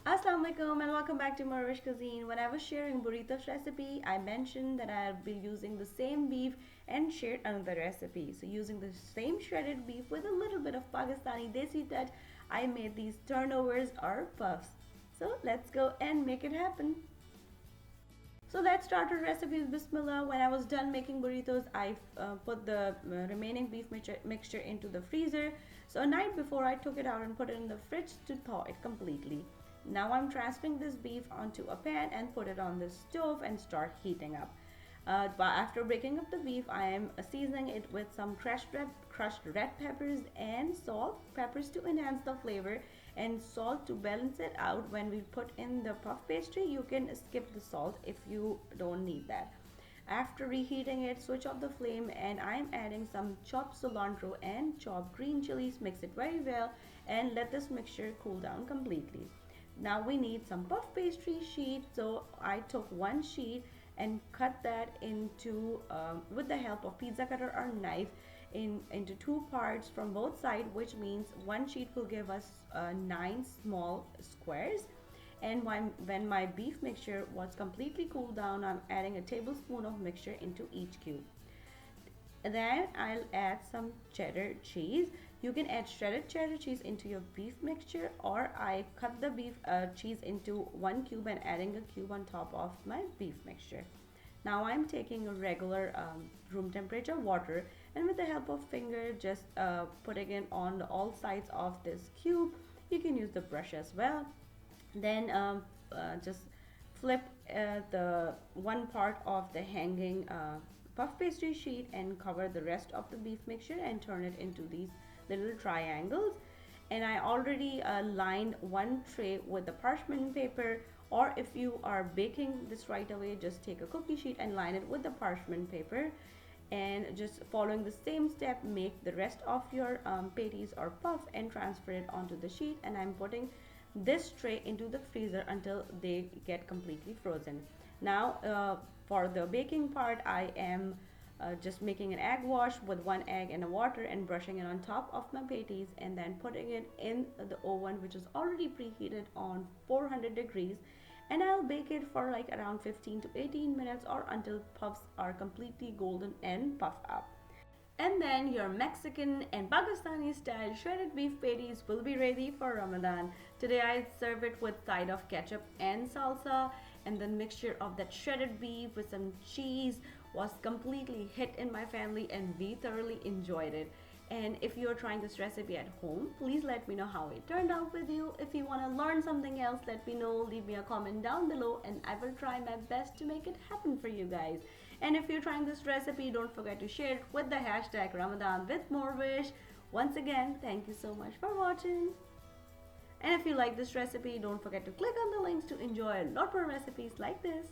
Assalamu alaikum and welcome back to morEwish cuisine. When I was sharing burritos recipe, I mentioned that I'll be using the same beef and shared another recipe. So using the same shredded beef with a little bit of Pakistani desi touch, I made these turnovers or puffs. So let's go and make it happen. So let's start our recipe with Bismillah. When I was done making burritos, I put the remaining beef mixture into the freezer. So a night before, I took it out and put it in the fridge to thaw it completely. Now I'm transferring this beef onto a pan and put it on the stove and start heating up. But after breaking up the beef, I am seasoning it with some crushed red peppers and salt, peppers to enhance the flavor, and salt to balance it out. When we put in the puff pastry, you can skip the salt if you don't need that. After reheating it, switch off the flame and I'm adding some chopped cilantro and chopped green chilies. Mix it very well and let this mixture cool down completely. Now we need some puff pastry sheet. So I took one sheet and cut that into with the help of pizza cutter or knife into two parts from both sides, which means one sheet will give us 9 small squares. And when my beef mixture was completely cooled down, I'm adding a tablespoon of mixture into each cube. Then I'll add some cheddar cheese. You can add shredded cheddar cheese into your beef mixture, or I cut the beef cheese into one cube and adding a cube on top of my beef mixture. Now I'm taking a regular room temperature water and with the help of finger just putting it on all sides of this cube. You can use the brush as well. Then just flip the one part of the hanging puff pastry sheet and cover the rest of the beef mixture and turn it into these little triangles. And I already lined one tray with the parchment paper, or if you are baking this right away, just take a cookie sheet and line it with the parchment paper. And just following the same step, make the rest of your patties or puff and transfer it onto the sheet. And I'm putting this tray into the freezer until they get completely frozen. Now for the baking part, I am just making an egg wash with one egg and a water and brushing it on top of my patties and then putting it in the oven, which is already preheated on 400 degrees, and I'll bake it for like around 15 to 18 minutes or until puffs are completely golden and puffed up. And then your Mexican and Pakistani style shredded beef patties will be ready for Ramadan. Today I serve it with side of ketchup and salsa, and the mixture of that shredded beef with some cheese was completely hit in my family and we thoroughly enjoyed it. And if you're trying this recipe at home, please let me know how it turned out with you. If you want to learn something else, let me know. Leave me a comment down below and I will try my best to make it happen for you guys. And if you're trying this recipe, don't forget to share it with the hashtag Ramadan with morEwish. Once again, thank you so much for watching. And if you like this recipe, don't forget to click on the links to enjoy a lot more recipes like this.